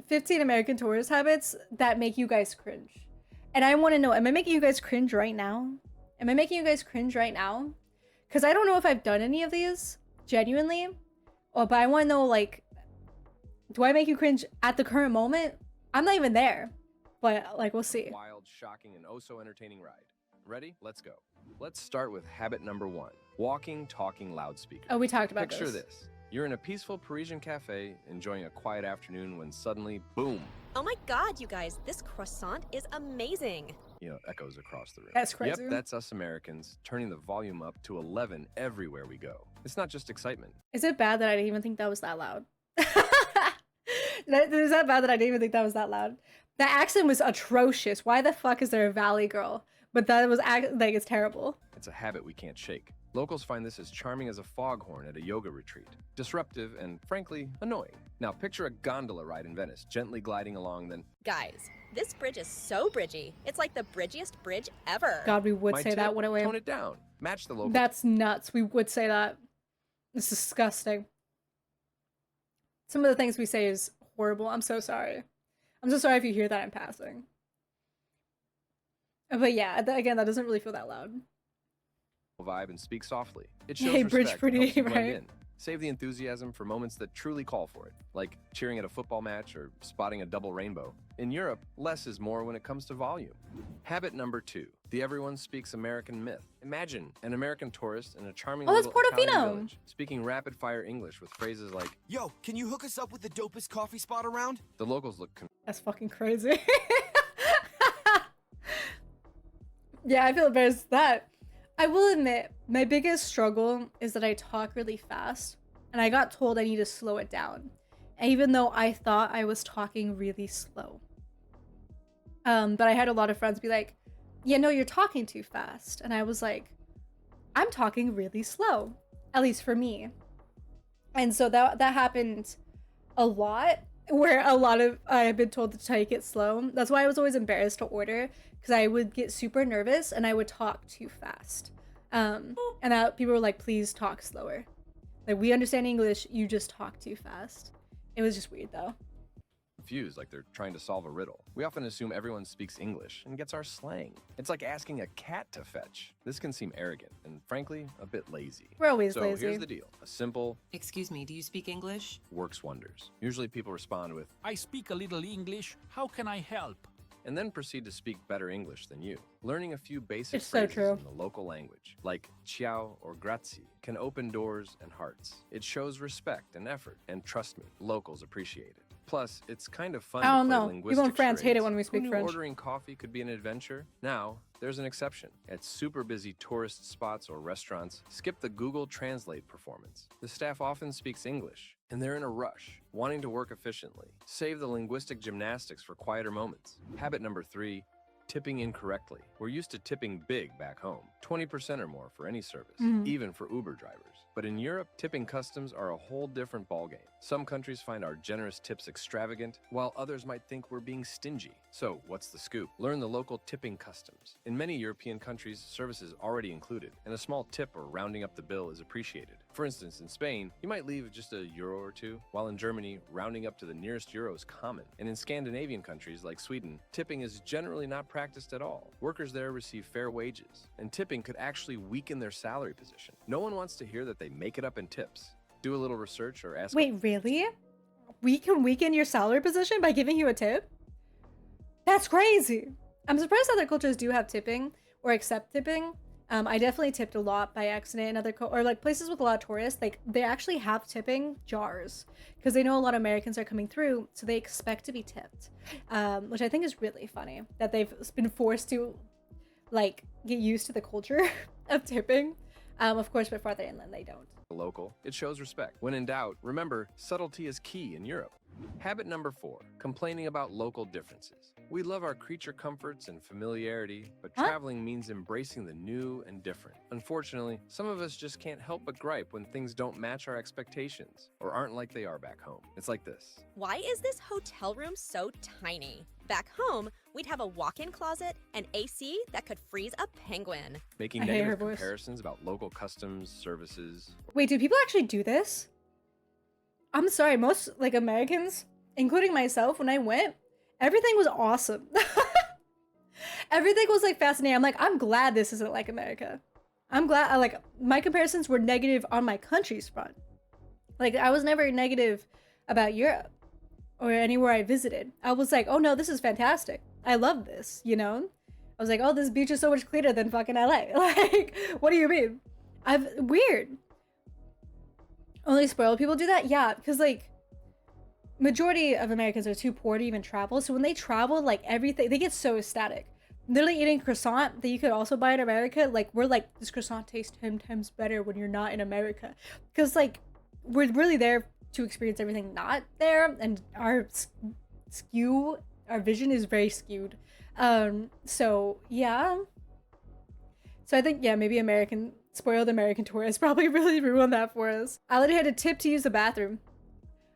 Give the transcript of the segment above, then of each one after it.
15 American tourist habits that make you guys cringe. And I want to know, am I making you guys cringe right now? Am I making you guys cringe right now? Because I don't know if I've done any of these, genuinely. But I want to know, like, do I make you cringe at the current moment? I'm not even there. But, like, we'll see. Wild, shocking, and oh so entertaining ride. Ready? Let's go. Let's start with habit number 1. Walking, talking loudspeaker. Oh, we talked about Picture this. You're in a peaceful Parisian cafe, enjoying a quiet afternoon when suddenly, boom! Oh my god, you guys, this croissant is amazing. Echoes across the room. That's crazy. Yep, that's us Americans, turning the volume up to 11 everywhere we go. It's not just excitement. Is it bad that I didn't even think that was that loud? Is that bad that I didn't even think that was that loud? That accent was atrocious. Why the fuck is there a Valley girl? But that was, like, it's terrible. It's a habit we can't shake. Locals find this as charming as a foghorn at a yoga retreat. Disruptive and, frankly, annoying. Now picture a gondola ride in Venice, gently gliding along, then... Guys, this bridge is so bridgy. It's like the bridgiest bridge ever. God, we would My say tip, that, wouldn't we? Tone it down. Match the local... That's nuts. We would say that. It's disgusting. Some of the things we say is horrible. I'm so sorry. I'm so sorry if you hear that in passing. But yeah, again, that doesn't really feel that loud. vibe and speak softly. It shows Hey, respect bridge and pretty, helps you blend right? in. Save the enthusiasm for moments that truly call for it, like cheering at a football match or spotting a double rainbow. In Europe, less is more when it comes to volume. Habit number 2, the everyone speaks American myth. Imagine an American tourist in a charming Oh, that's little Italian Portofino. village, speaking rapid-fire English with phrases like, Yo, can you hook us up with the dopest coffee spot around? the locals look That's fucking crazy. Yeah, I feel embarrassed with that. I will admit, my biggest struggle is that I talk really fast, and I got told I need to slow it down, even though I thought I was talking really slow. But I had a lot of friends be like, yeah, no, you're talking too fast. And I was like, I'm talking really slow, at least for me. And so that happened a lot, where a lot of I have been told to take it slow. That's why I was always embarrassed to order, because I would get super nervous and I would talk too fast. And people were like, please talk slower. Like, we understand English, you just talk too fast. It was just weird though. confused, like they're trying to solve a riddle. We often assume everyone speaks English and gets our slang. It's like asking a cat to fetch. This can seem arrogant and, frankly, a bit lazy. We're always So lazy. here's the deal. A simple Excuse me, do you speak English? works wonders. Usually people respond with, I speak a little English. How can I help? and then proceed to speak better English than you. Learning a few basic It's so phrases true. in the local language, like ciao or grazie, can open doors and hearts. It shows respect and effort, and trust me, locals appreciate it. Plus, it's kind of fun I to don't play know. linguistic People in France hate it charades. when we Who speak knew French. ordering coffee could be an adventure? Now, there's an exception. At super busy tourist spots or restaurants, skip the Google Translate performance. The staff often speaks English, and they're in a rush, wanting to work efficiently. Save the linguistic gymnastics for quieter moments. Habit number 3, tipping incorrectly. We're used to tipping big back home, 20% or more for any service, even for Uber drivers. But in Europe, tipping customs are a whole different ballgame. Some countries find our generous tips extravagant, while others might think we're being stingy. So, what's the scoop? Learn the local tipping customs. In many European countries, service is already included, and a small tip or rounding up the bill is appreciated. For instance, in Spain, you might leave just a euro or two, while in Germany, rounding up to the nearest euro is common. And in Scandinavian countries like Sweden, tipping is generally not practiced at all. Workers there receive fair wages, and tipping could actually weaken their salary position. No one wants to hear that they make it up in tips. Do a little research or ask. Wait, really? We can weaken your salary position by giving you a tip? That's crazy. I'm surprised other cultures do have tipping or accept tipping. I definitely tipped a lot by accident in other or like places with a lot of tourists. Like, they actually have tipping jars because they know a lot of Americans are coming through, so they expect to be tipped, which I think is really funny that they've been forced to like get used to the culture of tipping. Of course, but farther inland they don't. Local, it shows respect. When in doubt, remember, subtlety is key in Europe. Habit number 4, complaining about local differences. We love our creature comforts and familiarity, but traveling means embracing the new and different. Unfortunately, some of us just can't help but gripe when things don't match our expectations or aren't like they are back home. It's like this. Why is this hotel room so tiny? Back home, we'd have a walk-in closet and AC that could freeze a penguin. Making I hate her negative voice. comparisons about local customs, services. Wait, do people actually do this? I'm sorry, most like Americans including myself, when I went, everything was awesome. Everything was like fascinating. I'm like, I'm glad this isn't like America. I'm glad, like, my comparisons were negative on my country's front. Like, I was never negative about Europe or anywhere I visited. I was like, oh no, this is fantastic. I love this, you know? I was like, oh, this beach is so much cleaner than fucking LA. Like, what do you mean? Weird. Only spoiled people do that? Yeah, because like, majority of Americans are too poor to even travel. So when they travel, like everything, they get so ecstatic. Literally eating croissant that you could also buy in America. Like, we're like, this croissant tastes 10 times better when you're not in America. Because like, we're really there to experience everything not there. And our vision is very skewed. So yeah. So I think, yeah, maybe spoiled American tourists probably really ruined that for us. I literally had a tip to use the bathroom.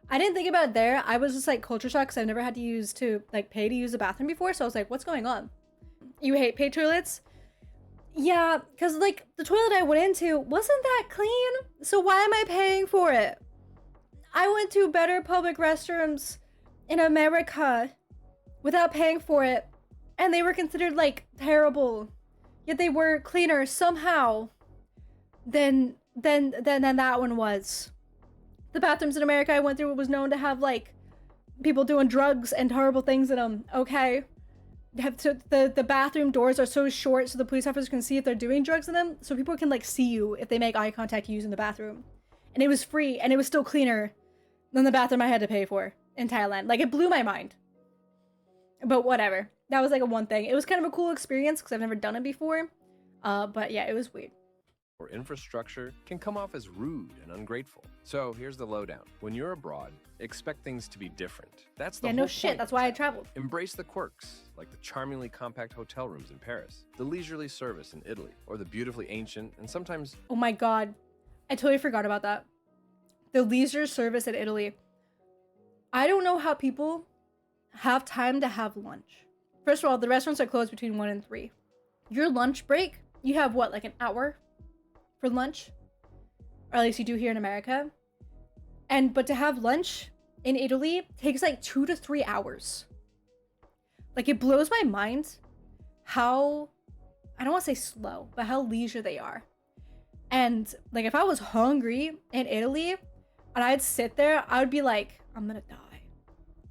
I didn't think about it there. I was just like culture shock because I've never had to pay to use the bathroom before. So I was like, what's going on? You hate paid toilets? Yeah, because like the toilet I went into wasn't that clean. So why am I paying for it? I went to better public restrooms in America without paying for it. And they were considered like terrible. Yet they were cleaner somehow than that one was. The bathrooms in America I went through was known to have like people doing drugs and horrible things in them. Okay. The bathroom doors are so short so the police officers can see if they're doing drugs in them, so people can like see you if they make eye contact using the bathroom. And it was free, and it was still cleaner than the bathroom I had to pay for in Thailand. Like, it blew my mind. But whatever. That was like a one thing. It was kind of a cool experience because I've never done it before. But yeah, it was weird. Or infrastructure can come off as rude and ungrateful. So here's the lowdown. When you're abroad, expect things to be different. That's the yeah, whole no shit. point. That's why I traveled. Embrace the quirks, like the charmingly compact hotel rooms in Paris, the leisurely service in Italy, or the beautifully ancient and sometimes... Oh my god. I totally forgot about that. The leisure service in Italy. I don't know how people have time to have lunch. First of all, the restaurants are closed between 1 and 3. Your lunch break, you have what, like an hour for lunch? Or at least you do here in America. But to have lunch in Italy takes like 2 to 3 hours. Like, it blows my mind how, I don't want to say slow, but how leisure they are. And like, if I was hungry in Italy and I'd sit there, I would be like, I'm gonna die.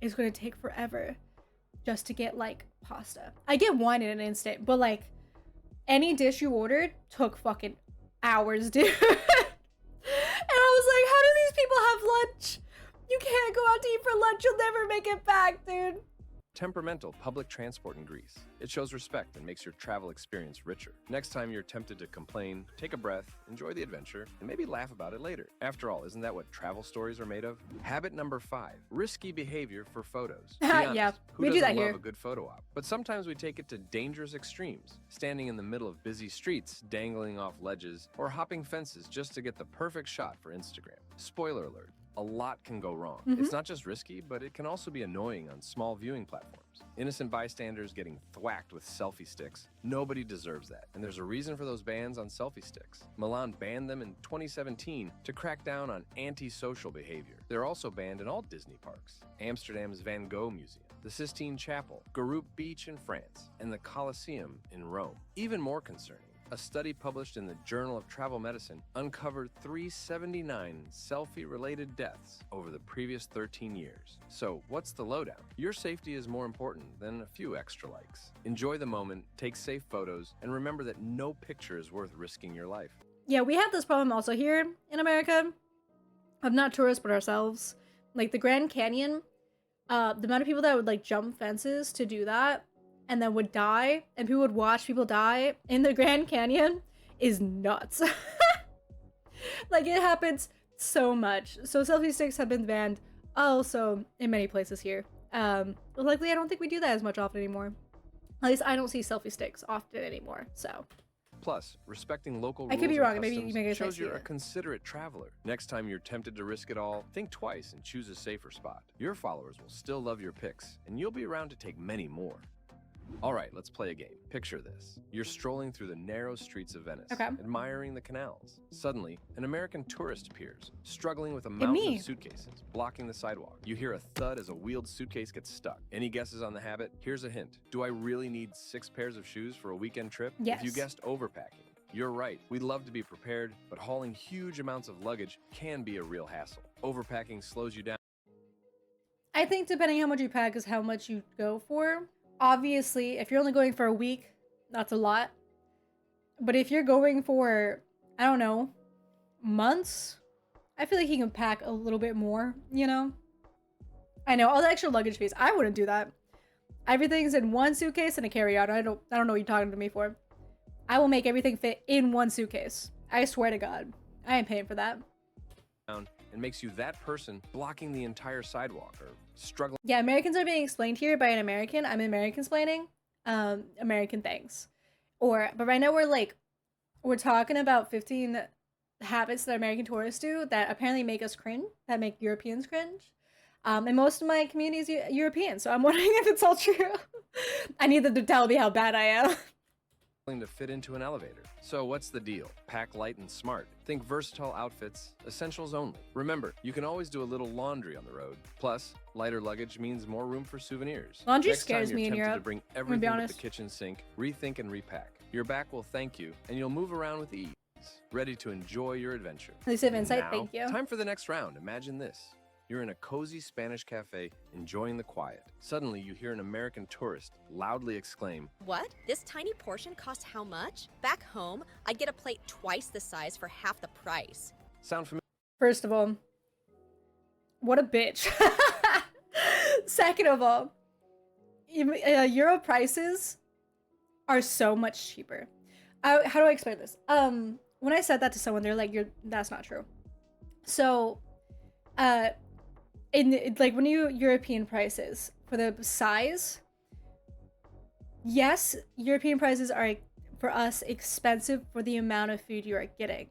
It's gonna take forever just to get like pasta. I get one in an instant, but like any dish you ordered took fucking hours, dude. And I was like, how do these people have lunch? You can't go out to eat for lunch. You'll never make it back, dude. Temperamental public transport in Greece. It shows respect and makes your travel experience richer. Next time you're tempted to complain, take a breath, enjoy the adventure, and maybe laugh about it later. After all, isn't that what travel stories are made of? Habit number 5, risky behavior for photos. Be honest, Yeah, who we do that doesn't love here. a good photo op? But sometimes we take it to dangerous extremes, standing in the middle of busy streets, dangling off ledges, or hopping fences just to get the perfect shot for Instagram. Spoiler alert. A lot can go wrong. It's not just risky, but it can also be annoying on small viewing platforms. Innocent bystanders getting thwacked with selfie sticks. Nobody deserves that. And there's a reason for those bans on selfie sticks. Milan banned them in 2017 to crack down on antisocial behavior. They're also banned in all Disney parks. Amsterdam's Van Gogh Museum, the Sistine Chapel, Garoupe Beach in France, and the Colosseum in Rome. Even more concerning, a study published in the Journal of Travel Medicine uncovered 379 selfie-related deaths over the previous 13 years. So what's the lowdown? Your safety is more important than a few extra likes. Enjoy the moment, take safe photos, and remember that no picture is worth risking your life. Yeah, we have this problem also here in America. Of not tourists, but ourselves. Like the Grand Canyon, the amount of people that would like jump fences to do that and then would die, and people would watch people die in the Grand Canyon is nuts. Like, it happens so much. So selfie sticks have been banned also in many places here. Luckily, I don't think we do that as much often anymore. At least I don't see selfie sticks often anymore, so. Plus, respecting local I rules could be and wrong, maybe you customs make a shows sense you're a here. considerate traveler. Next time you're tempted to risk it all, think twice and choose a safer spot. Your followers will still love your pics, and you'll be around to take many more. All right, let's play a game. Picture this. You're strolling through the narrow streets of Venice, Okay. admiring the canals. Suddenly, an American tourist appears, struggling with a mountain of suitcases, blocking the sidewalk. You hear a thud as a wheeled suitcase gets stuck. Any guesses on the habit? Here's a hint. Do I really need 6 pairs of shoes for a weekend trip? Yes. If you guessed overpacking, you're right. We'd love to be prepared, but hauling huge amounts of luggage can be a real hassle. Overpacking slows you down. I think depending how much you pack is how much you go for. Obviously, if you're only going for a week, that's a lot. But if you're going for, I don't know, months, I feel like you can pack a little bit more, you know? I know, all the extra luggage fees. I wouldn't do that. Everything's in one suitcase and a carry-out. I don't know what you're talking to me for. I will make everything fit in one suitcase. I swear to God. I ain't paying for that. And makes you that person blocking the entire sidewalk or struggling. Yeah, Americans are being explained here by an American. I'm American-splaining. American things. But right now we're talking about 15 habits that American tourists do that apparently make us cringe, that make Europeans cringe. And most of my community is European, so I'm wondering if it's all true. I need them to tell me how bad I am. To fit into an elevator. So what's the deal? Pack light and smart. Think versatile outfits, essentials only. Remember, you can always do a little laundry on the road. Plus, lighter luggage means more room for souvenirs. Laundry Next scares time me you're in tempted Europe. to bring I'm gonna everything be to honest. the kitchen sink, rethink and repack. Your back will thank you, and you'll move around with ease, ready to enjoy your adventure. At least I have insight, Now, thank you. Time for the next round. Imagine this. You're in a cozy Spanish cafe, enjoying the quiet. Suddenly, you hear an American tourist loudly exclaim, What? This tiny portion costs how much? Back home, I'd get a plate twice the size for half the price. "Sound familiar?" First of all, what a bitch. Second of all, Euro prices are so much cheaper. How do I explain this? When I said that to someone, they're like, that's not true. So, when European prices for the size, yes, European prices are for us expensive for the amount of food you are getting.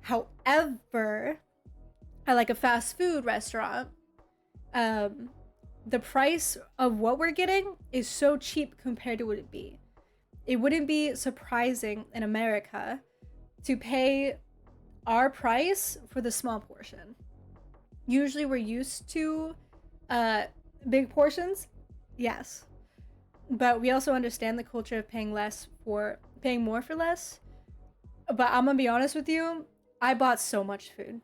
However, at like a fast food restaurant, the price of what we're getting is so cheap compared to what it'd be. It wouldn't be surprising in America to pay our price for the small portion. Usually we're used to big portions, yes. But we also understand the culture of paying more for less. But I'm gonna be honest with you, I bought so much food.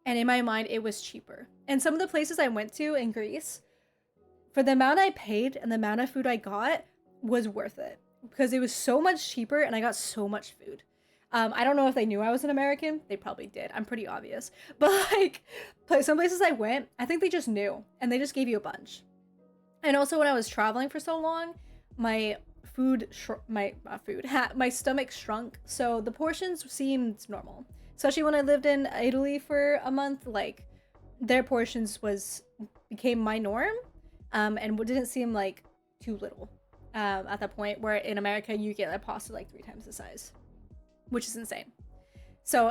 And in my mind, it was cheaper. And some of the places I went to in Greece, for the amount I paid and the amount of food I got, was worth it. Because it was so much cheaper and I got so much food. I don't know if they knew I was an American. They probably did. I'm pretty obvious. But some places I went, I think they just knew. And they just gave you a bunch. And also when I was traveling for so long, my stomach shrunk. So the portions seemed normal. Especially when I lived in Italy for a month, their portions became my norm. And didn't seem like too little at that point, where in America you get a pasta 3 times the size. Which is insane. So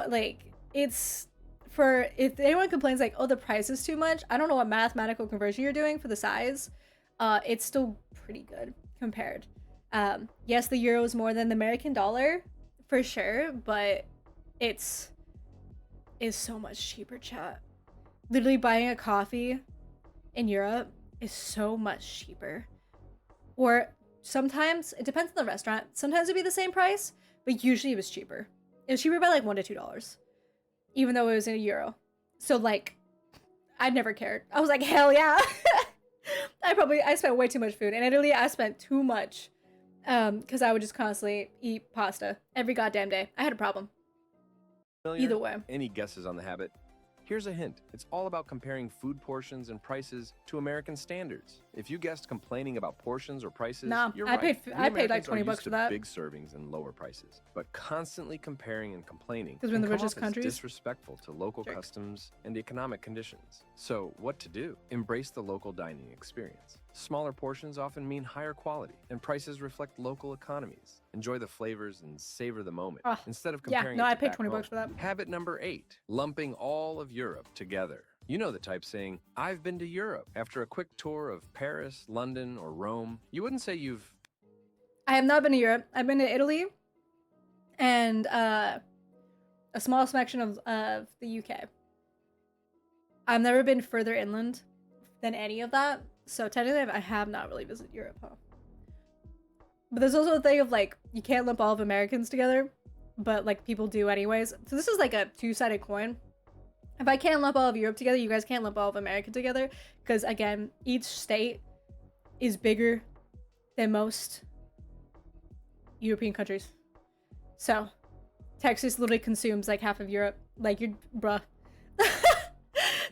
if anyone complains oh, the price is too much, I don't know what mathematical conversion you're doing for the size. It's still pretty good compared. Yes, the euro is more than the American dollar for sure, but it's so much cheaper, chat. Literally buying a coffee in Europe is so much cheaper. Or sometimes it depends on the restaurant. Sometimes it'd be the same price, but usually it was cheaper. It was cheaper by $1 to $2, even though it was in a euro. So I never cared. I was like, hell yeah. I spent way too much food. In Italy, I spent too much because I would just constantly eat pasta every goddamn day. I had a problem. Either way. Any guesses on the habit? Here's a hint. It's all about comparing food portions and prices to American standards. If you guessed complaining about portions or prices, Nah, you're I right. paid Americans are $20 used for to that. big servings and lower prices, but constantly comparing and complaining Because we're in the can come richest off as countries. disrespectful to local Jerk. customs and economic conditions. So, what to do? Embrace the local dining experience. Smaller portions often mean higher quality, and prices reflect local economies. Enjoy the flavors and savor the moment Ah, instead of yeah, comparing. no, it I to paid back $20 home. for that. Habit number 8: lumping all of Europe together. You know the type saying, "I've been to Europe," after a quick tour of Paris, London, or Rome. You wouldn't say you've... I have not been to Europe. I've been to Italy and a small section of the UK. I've never been further inland than any of that. So technically, I have not really visited Europe, huh? But there's also a thing of like, you can't lump all of Americans together, but like people do anyways. So this is like a two-sided coin. If I can't lump all of Europe together, you guys can't lump all of America together. Because again, each state is bigger than most European countries. So Texas literally consumes like half of Europe. Like, you're, bruh.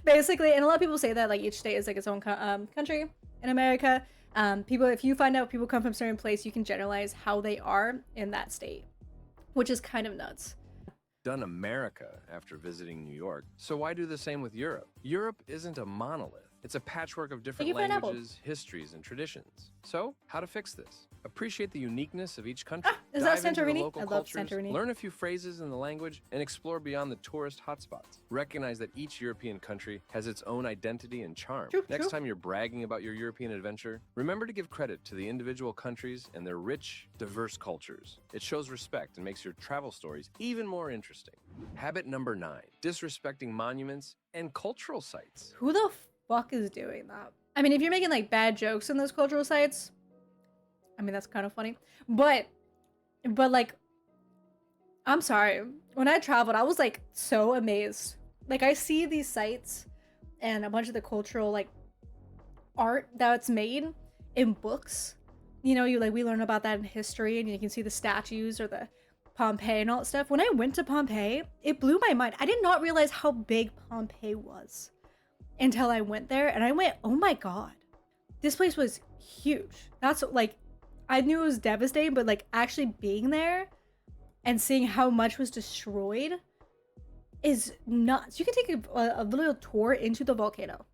Basically, and a lot of people say that like each state is like its own country in America. People, if you find out people come from a certain place, you can generalize how they are in that state, which is kind of nuts. done America after visiting New York, so why do the same with Europe? Europe isn't a monolith. It's a patchwork of different languages, histories, and traditions. So, how to fix this? Appreciate the uniqueness of each country. Is that Dive into the Santorini? local I love cultures, Santorini. learn a few phrases in the language, and explore beyond the tourist hotspots. Recognize that each European country has its own identity and charm. Next time you're bragging about your European adventure, remember to give credit to the individual countries and their rich, diverse cultures. It shows respect and makes your travel stories even more interesting. Habit number 9, disrespecting monuments and cultural sites. Who the fuck is doing that? I mean, if you're making like bad jokes in those cultural sites, I mean, that's kind of funny. But like, I'm sorry. When I traveled, I was like so amazed. Like, I see these sites and a bunch of the cultural like art that's made in books. You know, we learn about that in history, and you can see the statues or the Pompeii and all that stuff. When I went to Pompeii, it blew my mind. I did not realize how big Pompeii was until I went there, and I went, oh my god, this place was huge. That's like, I knew it was devastating, but like actually being there and seeing how much was destroyed is nuts. You can take a little tour into the volcano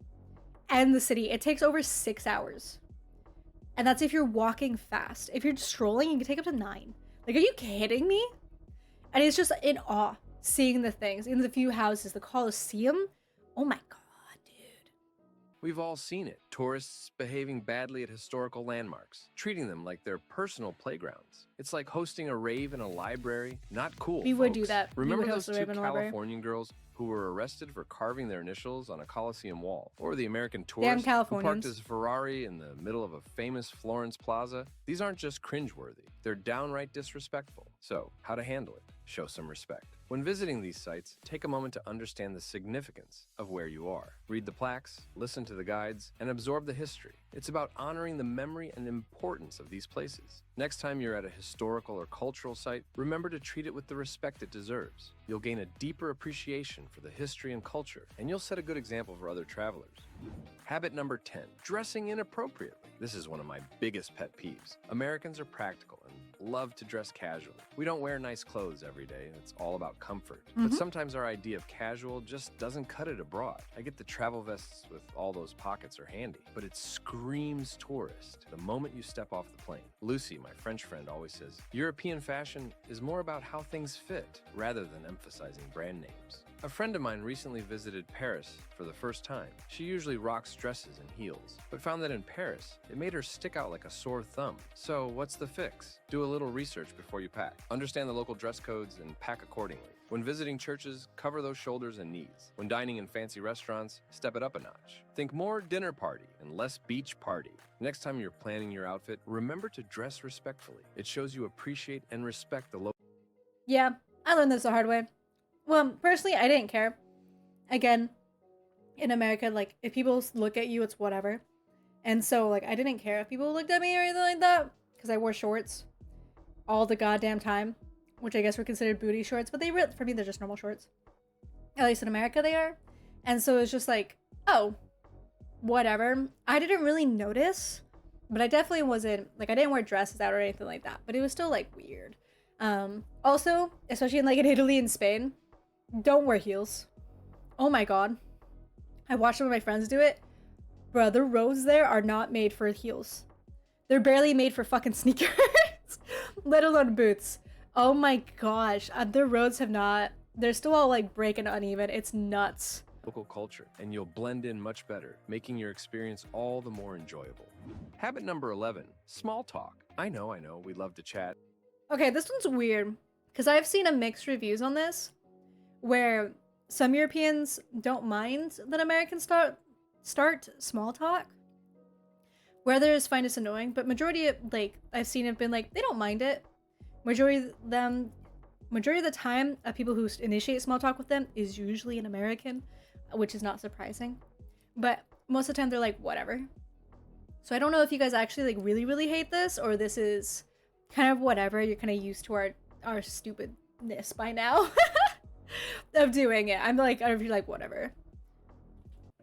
and the city. It takes over 6 hours, and that's if you're walking fast. If you're strolling, you can take up to 9. Like, are you kidding me? And it's just in awe seeing the things, in the few houses, the Colosseum. Oh my god. We've all seen it. Tourists behaving badly at historical landmarks, treating them like their personal playgrounds. It's like hosting a rave in a library. Not cool, We would do folks. that. We Remember would those host a 2 rave in a library. Californian girls who were arrested for carving their initials on a Colosseum wall? Or the American tourist who parked Californians. his Ferrari in the middle of a famous Florence plaza? These aren't just cringeworthy. They're downright disrespectful. So, how to handle it? Show some respect. When visiting these sites, take a moment to understand the significance of where you are. Read the plaques, listen to the guides, and absorb the history. It's about honoring the memory and importance of these places. Next time you're at a historical or cultural site, remember to treat it with the respect it deserves. You'll gain a deeper appreciation for the history and culture, and you'll set a good example for other travelers. Habit number 10, dressing inappropriately. This is one of my biggest pet peeves. Americans are practical and love to dress casually. We don't wear nice clothes every day. It's all about comfort. But sometimes our idea of casual just doesn't cut it abroad. I get the travel vests with all those pockets are handy, but it screams tourist the moment you step off the plane. Lucy, my French friend, always says, European fashion is more about how things fit rather than emphasizing brand names. A friend of mine recently visited Paris for the first time. She usually rocks dresses and heels, but found that in Paris, it made her stick out like a sore thumb. So what's the fix? Do a little research before you pack. Understand the local dress codes and pack accordingly. When visiting churches, cover those shoulders and knees. When dining in fancy restaurants, step it up a notch. Think more dinner party and less beach party. Next time you're planning your outfit, remember to dress respectfully. It shows you appreciate and respect the local. Yeah, I learned this the hard way. Well, personally, I didn't care. Again, in America, like, if people look at you, it's whatever. And so, like, I didn't care if people looked at me or anything like that, because I wore shorts all the goddamn time, which I guess were considered booty shorts, but for me, they're just normal shorts. At least in America, they are. And so it's just like, oh, whatever. I didn't really notice, but I definitely wasn't, like, I didn't wear dresses out or anything like that, but it was still, like, weird. Also, especially in Italy and Spain, don't wear heels. Oh my god. I watched some of my friends do it. Bro, the roads there are not made for heels. They're barely made for fucking sneakers, let alone boots. Oh my gosh. The roads have not, they're still all like breaking uneven. It's nuts. local culture, and you'll blend in much better, making your experience all the more enjoyable. Habit number 11, small talk. I know, we love to chat. Okay, this one's weird because I've seen a mixed reviews on this where some Europeans don't mind that Americans start small talk, where others find this annoying, but majority of, like, I've seen have been like, they don't mind it. Majority of the time of people who initiate small talk with them is usually an American, which is not surprising, but most of the time they're like, whatever. So I don't know if you guys actually like really hate this, or this is kind of whatever, you're kind of used to our stupidness by now of doing it. I'm like, I'd be like, whatever.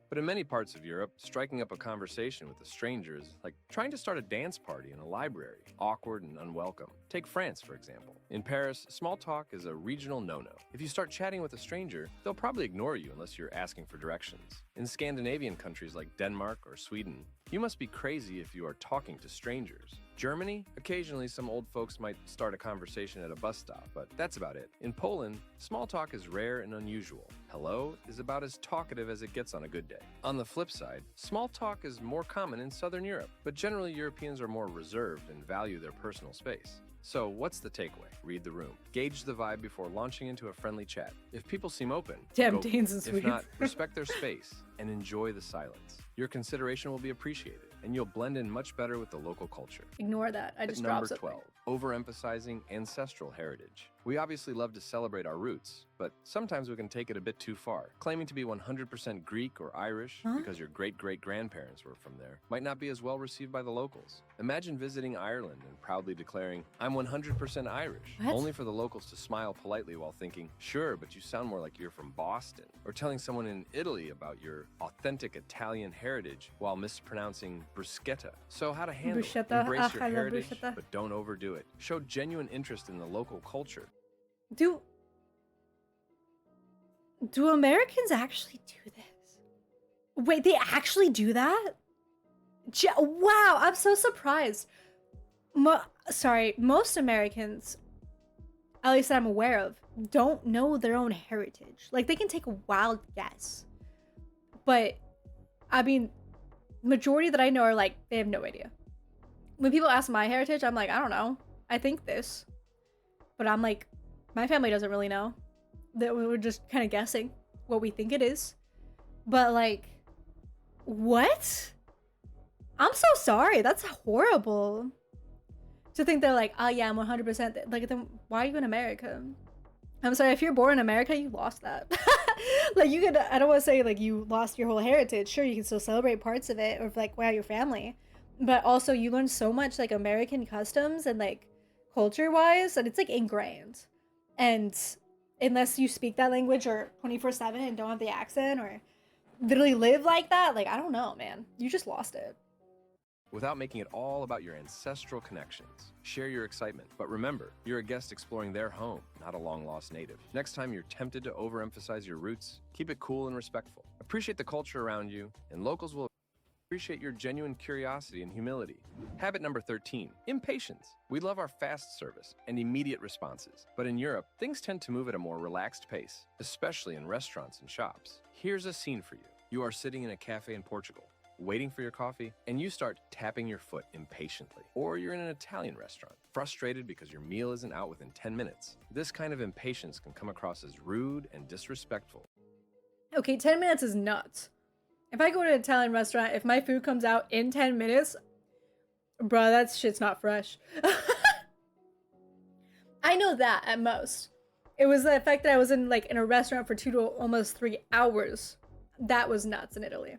But in many parts of Europe, striking up a conversation with a stranger is like trying to start a dance party in a library, awkward and unwelcome. Take France, for example. In Paris, small talk is a regional no-no. If you start chatting with a stranger, they'll probably ignore you unless you're asking for directions. In Scandinavian countries like Denmark or Sweden, you must be crazy if you are talking to strangers. Germany, occasionally some old folks might start a conversation at a bus stop, but that's about it. In Poland, small talk is rare and unusual. Hello is about as talkative as it gets on a good day. On the flip side, small talk is more common in Southern Europe, but generally Europeans are more reserved and value their personal space. So what's the takeaway? Read the room. Gauge the vibe before launching into a friendly chat. If people seem open, Damn, go Danes in If Sweden. not, respect their space and enjoy the silence. Your consideration will be appreciated, and you'll blend in much better with the local culture. Ignore that. I just Number dropped something. 12, overemphasizing ancestral heritage. We obviously love to celebrate our roots, but sometimes we can take it a bit too far. Claiming to be 100% Greek or Irish because your great-great-grandparents were from there might not be as well received by the locals. Imagine visiting Ireland and proudly declaring, I'm 100% Irish, What? only for the locals to smile politely while thinking, sure, but you sound more like you're from Boston. Or telling someone in Italy about your authentic Italian heritage while mispronouncing bruschetta. So how to handle it? Bruschetta. Embrace your I love heritage, bruschetta. but don't overdo it. Show genuine interest in the local culture. Do Americans actually do this? Wait, they actually do that? Wow, I'm so surprised. Most Americans, at least that I'm aware of, don't know their own heritage. Like, they can take a wild guess. But, I mean, majority that I know are like, they have no idea. When people ask my heritage, I'm like, I don't know. I think this. But I'm like, my family doesn't really know. That we're just kind of guessing what we think it is. But like, what? I'm so sorry. That's horrible. To think they're like, oh yeah, I'm 100%. Like, then why are you in America? I'm sorry, if you're born in America, you lost that. Like, you could, I don't want to say like you lost your whole heritage. Sure, you can still celebrate parts of it, or like, wow, your family. But also, you learn so much like American customs and like culture-wise, and it's like ingrained. And unless you speak that language or 24/7 and don't have the accent or literally live like that, like, I don't know, man. You just lost it. Without making it all about your ancestral connections. Share your excitement, but remember, you're a guest exploring their home, not a long-lost native. Next time you're tempted to overemphasize your roots, keep it cool and respectful. Appreciate the culture around you, and locals will appreciate your genuine curiosity and humility. Habit number 13, impatience. We love our fast service and immediate responses, but in Europe, things tend to move at a more relaxed pace, especially in restaurants and shops. Here's a scene for you. You are sitting in a cafe in Portugal, waiting for your coffee, and you start tapping your foot impatiently. Or you're in an Italian restaurant, frustrated because your meal isn't out within 10 minutes. This kind of impatience can come across as rude and disrespectful. Okay, 10 minutes is nuts. If I go to an Italian restaurant, if my food comes out in 10 minutes, bruh, that shit's not fresh. I know that at most. It was the fact that I was in a restaurant for 2 to almost 3 hours. That was nuts in Italy.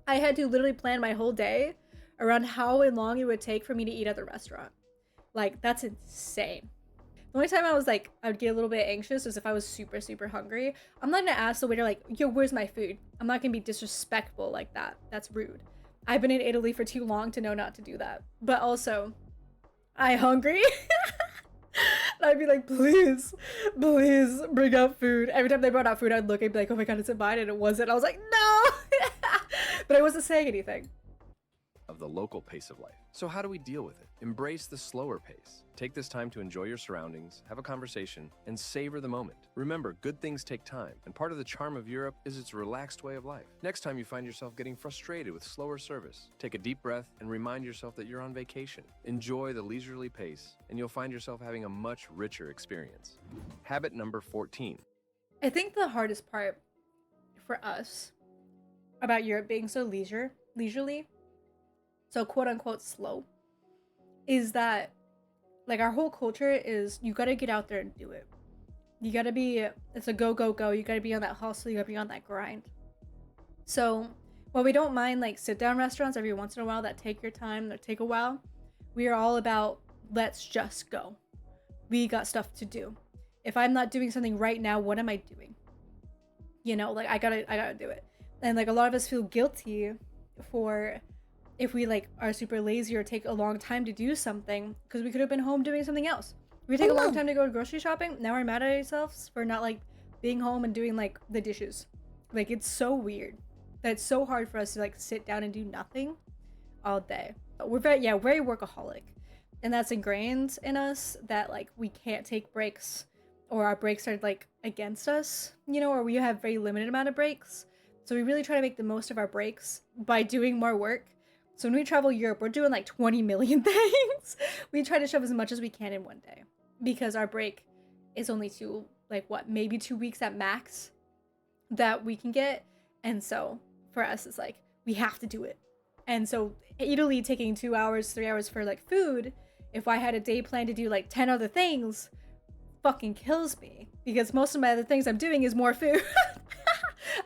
I had to literally plan my whole day around how long it would take for me to eat at the restaurant. Like, that's insane. The only time I would get a little bit anxious is if I was super, super hungry. I'm not gonna ask the waiter like, yo, where's my food? I'm not gonna be disrespectful like that. That's rude. I've been in Italy for too long to know not to do that. But also, I hungry? And I'd be like, please bring out food. Every time they brought out food, I'd look and be like, oh my god, is it mine? And it wasn't. I was like, no! But I wasn't saying anything. Of the local pace of life. So how do we deal with it? Embrace the slower pace. Take this time to enjoy your surroundings, have a conversation, and savor the moment. Remember, good things take time, and part of the charm of Europe is its relaxed way of life. Next time you find yourself getting frustrated with slower service, take a deep breath and remind yourself that you're on vacation. Enjoy the leisurely pace, and you'll find yourself having a much richer experience. Habit number 14. I think the hardest part for us about Europe being so leisurely, so quote unquote slow, is that like our whole culture is you gotta get out there and do it. You gotta be, it's a go, go, go. You gotta be on that hustle, you gotta be on that grind. So while we don't mind like sit down restaurants every once in a while that take your time, that take a while, we are all about let's just go. We got stuff to do. If I'm not doing something right now, what am I doing? You know, like I gotta do it. And like a lot of us feel guilty for if we like are super lazy or take a long time to do something because we could have been home doing something else. We take a long time to go grocery shopping. Now we're mad at ourselves for not like being home and doing like the dishes. Like it's so weird. That's so hard for us to like sit down and do nothing all day. We're very workaholic, and that's ingrained in us that like we can't take breaks, or our breaks are like against us, you know, or we have very limited amount of breaks. So we really try to make the most of our breaks by doing more work. So when we travel Europe, we're doing like 20 million things. We try to shove as much as we can in one day because our break is only maybe 2 weeks at max that we can get. And so for us, it's like, we have to do it. And so Italy taking 2 hours, 3 hours for like food, if I had a day plan to do like 10 other things, fucking kills me because most of my other things I'm doing is more food.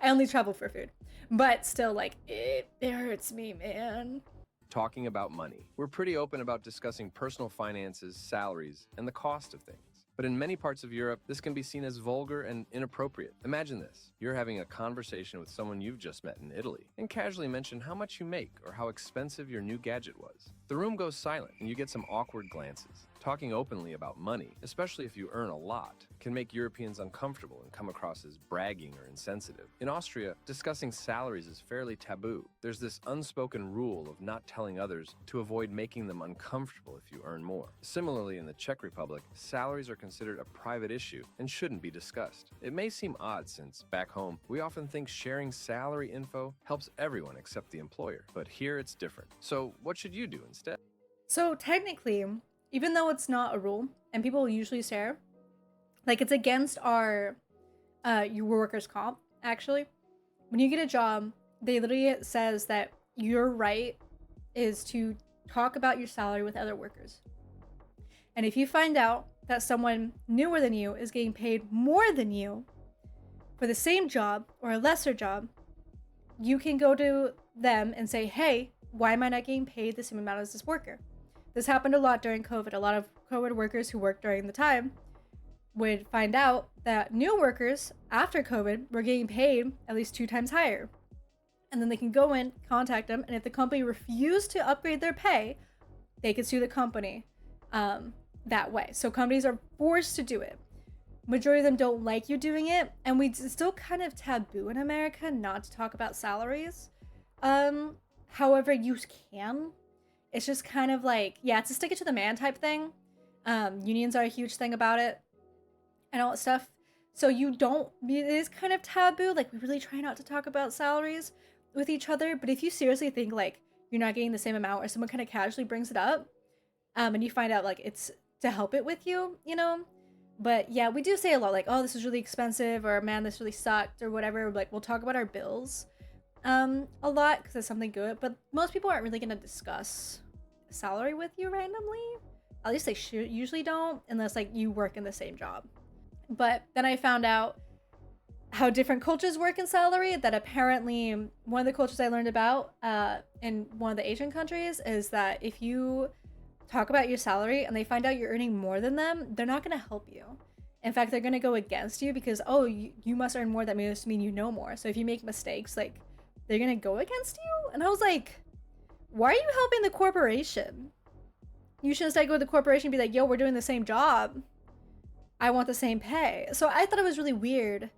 I only travel for food, but still like it hurts me, man. Talking about money. We're pretty open about discussing personal finances, salaries, and the cost of things. But in many parts of Europe, this can be seen as vulgar and inappropriate. Imagine this. You're having a conversation with someone you've just met in Italy and casually mention how much you make or how expensive your new gadget was. The room goes silent and you get some awkward glances. Talking openly about money, especially if you earn a lot, can make Europeans uncomfortable and come across as bragging or insensitive. In Austria, discussing salaries is fairly taboo. There's this unspoken rule of not telling others to avoid making them uncomfortable if you earn more. Similarly, in the Czech Republic, salaries are considered a private issue and shouldn't be discussed. It may seem odd since, back home, we often think sharing salary info helps everyone except the employer. But here it's different. So what should you do instead? So technically, even though it's not a rule and people usually share, like it's against our your workers' comp, actually. When you get a job, they literally says that your right is to talk about your salary with other workers. And if you find out that someone newer than you is getting paid more than you for the same job or a lesser job, you can go to them and say, hey, why am I not getting paid the same amount as this worker? This happened a lot during COVID. A lot of COVID workers who worked during the time would find out that new workers after COVID were getting paid at least 2 times higher. And then they can go in, contact them, and if the company refused to upgrade their pay, they could sue the company that way. So companies are forced to do it. Majority of them don't like you doing it, and it's still kind of taboo in America not to talk about salaries. However, you can. It's just kind of like, yeah, it's a stick it to the man type thing. Unions are a huge thing about it and all that stuff. So it is kind of taboo. Like, we really try not to talk about salaries with each other. But if you seriously think like you're not getting the same amount, or someone kind of casually brings it up, and you find out like it's to help it with you, you know. But yeah, we do say a lot like, oh, this is really expensive, or man, this really sucked, or whatever. Like, we'll talk about our bills a lot because it's something good. But most people aren't really gonna discuss salary with you randomly. At least they usually don't, unless like you work in the same job. But then I found out how different cultures work in salary. That apparently one of the cultures I learned about in one of the Asian countries is that if you talk about your salary and they find out you're earning more than them, they're not going to help you. In fact, they're going to go against you because, oh, you must earn more. That must mean you know more. So if you make mistakes, like, they're going to go against you. And I was like, why are you helping the corporation? You should instead go to the corporation and be like, yo, we're doing the same job. I want the same pay. So I thought it was really weird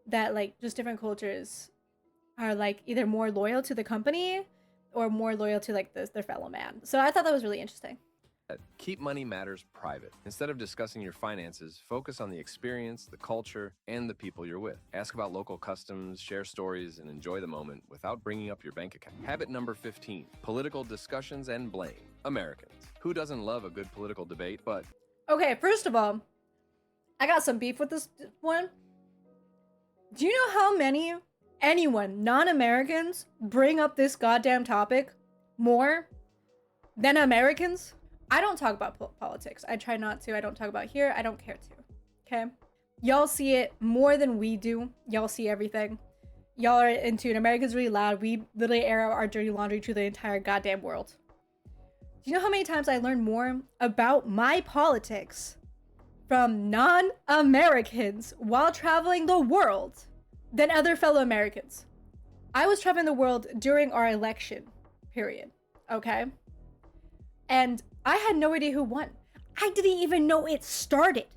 that like just different cultures are like either more loyal to the company or more loyal to like their fellow man. So I thought that was really interesting. Keep money matters private. Instead of discussing your finances, focus on the experience, the culture, and the people you're with. Ask about local customs, share stories, and enjoy the moment without bringing up your bank account. Habit number 15, political discussions and blame. Americans. Who doesn't love a good political debate, but... Okay, first of all, I got some beef with this one. Do you know how many non-Americans bring up this goddamn topic more than Americans? I don't talk about politics. I try not to. I don't talk about here. I don't care to. Okay? Y'all see it more than we do. Y'all see everything. Y'all are into it. America's really loud. We literally air out our dirty laundry to the entire goddamn world. Do you know how many times I learned more about my politics from non-Americans while traveling the world than other fellow Americans? I was traveling the world during our election period, okay? And I had no idea who won. I didn't even know it started.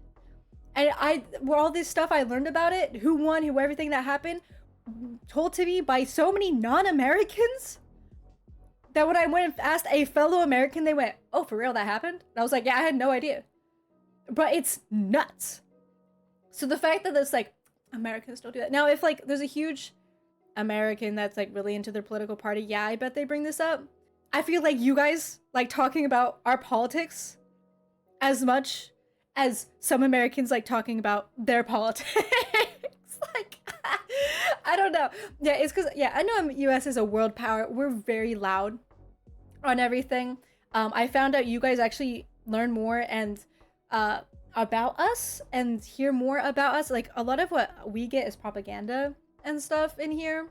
And all this stuff I learned about it, who won, who everything that happened, told to me by so many non-Americans that when I went and asked a fellow American, they went, "Oh, for real, that happened?" And I was like, yeah, I had no idea. But it's nuts. So the fact that it's like, Americans don't do that. Now, if like there's a huge American that's like really into their political party, yeah, I bet they bring this up. I feel like you guys like talking about our politics as much as some Americans like talking about their politics. Like, I don't know. Yeah, it's because, yeah, I know US is a world power. We're very loud on everything. I found out you guys actually learn more and about us and hear more about us. Like, a lot of what we get is propaganda and stuff in here.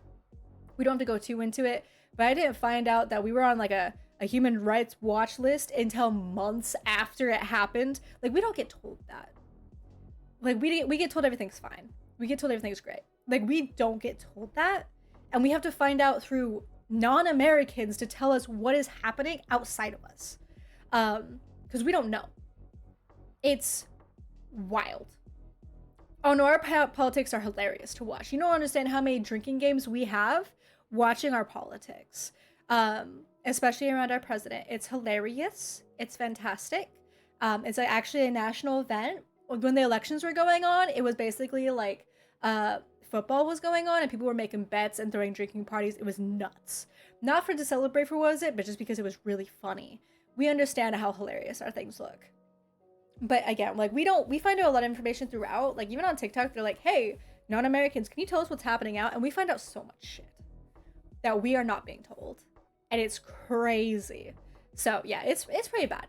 We don't have to go too into it, but I didn't find out that we were on like a human rights watch list until months after it happened. Like, we don't get told that. Like, we get told everything's fine. We get told everything's great. Like, we don't get told that, and we have to find out through non-Americans to tell us what is happening outside of us, because we don't know. It's wild. Oh no, our politics are hilarious to watch. You don't understand how many drinking games we have watching our politics, especially around our president. It's hilarious. It's fantastic. It's like actually a national event. When the elections were going on, it was basically like football was going on and people were making bets and throwing drinking parties. It was nuts. Not for to celebrate for was it, but just because it was really funny. We understand how hilarious our things look. But again, like we find out a lot of information throughout. Like even on TikTok, they're like, "Hey, non-Americans, can you tell us what's happening out?" And we find out so much shit that we are not being told, and it's crazy. So yeah, it's pretty bad.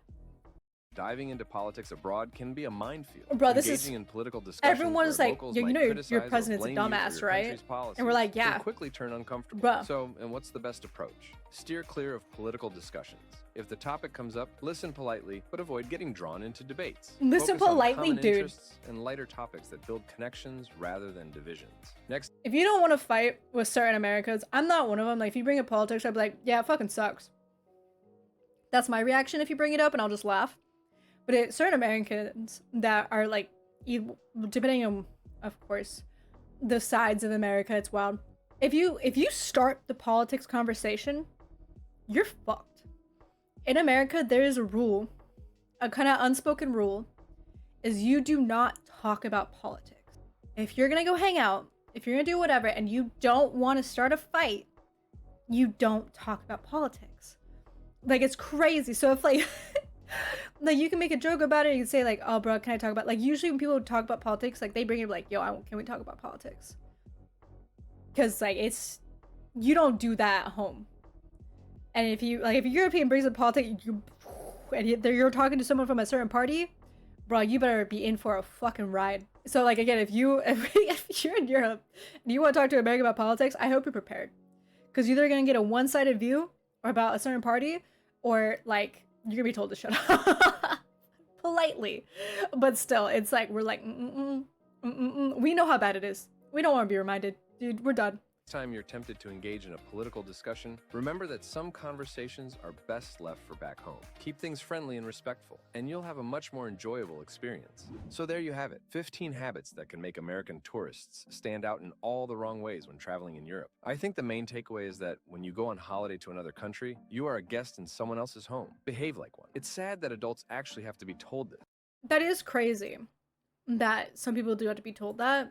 Diving into politics abroad can be a minefield. Bro, this Engaging is in political discussions everyone's where like, locals you might know, criticize your or president's a blame you for dumbass, your right? country's policies And we're like, yeah. can quickly turn uncomfortable. Bro. So, and what's the best approach? Steer clear of political discussions. If the topic comes up, listen politely, but avoid getting drawn into debates. Listen Focus on politely, common dude. interests and lighter topics that build connections rather than divisions. Next, If you don't want to fight with certain Americans, I'm not one of them. Like, if you bring up politics, I'd be like, yeah, it fucking sucks. That's my reaction if you bring it up, and I'll just laugh. But certain Americans that are like, depending on, of course, the sides of America, it's wild. If you start the politics conversation, you're fucked. In America, there is a rule, a kind of unspoken rule, is you do not talk about politics. If you're gonna go hang out, if you're gonna do whatever, and you don't want to start a fight, you don't talk about politics. Like, it's crazy. So if like like you can make a joke about it, you can say like, "Oh bro, can I talk about," like usually when people talk about politics, like they bring it like, "Yo, can we talk about politics?" Because like you don't do that at home. And if you like, if a European brings up politics, you're talking to someone from a certain party, bro, you better be in for a fucking ride. So like again, if you're in Europe and you want to talk to America about politics, I hope you're prepared, because you're either gonna get a one-sided view or about a certain party, or like you're gonna be told to shut up politely. But still, it's like we're like, we know how bad it is. We don't want to be reminded, dude. We're done. Time you're tempted to engage in a political discussion, remember that some conversations are best left for back home. Keep things friendly and respectful, and you'll have a much more enjoyable experience. So there you have it, 15 habits that can make American tourists stand out in all the wrong ways when traveling in Europe. I think the main takeaway is that when you go on holiday to another country, you are a guest in someone else's home. Behave like one. It's sad that adults actually have to be told this. That is crazy that some people do have to be told that.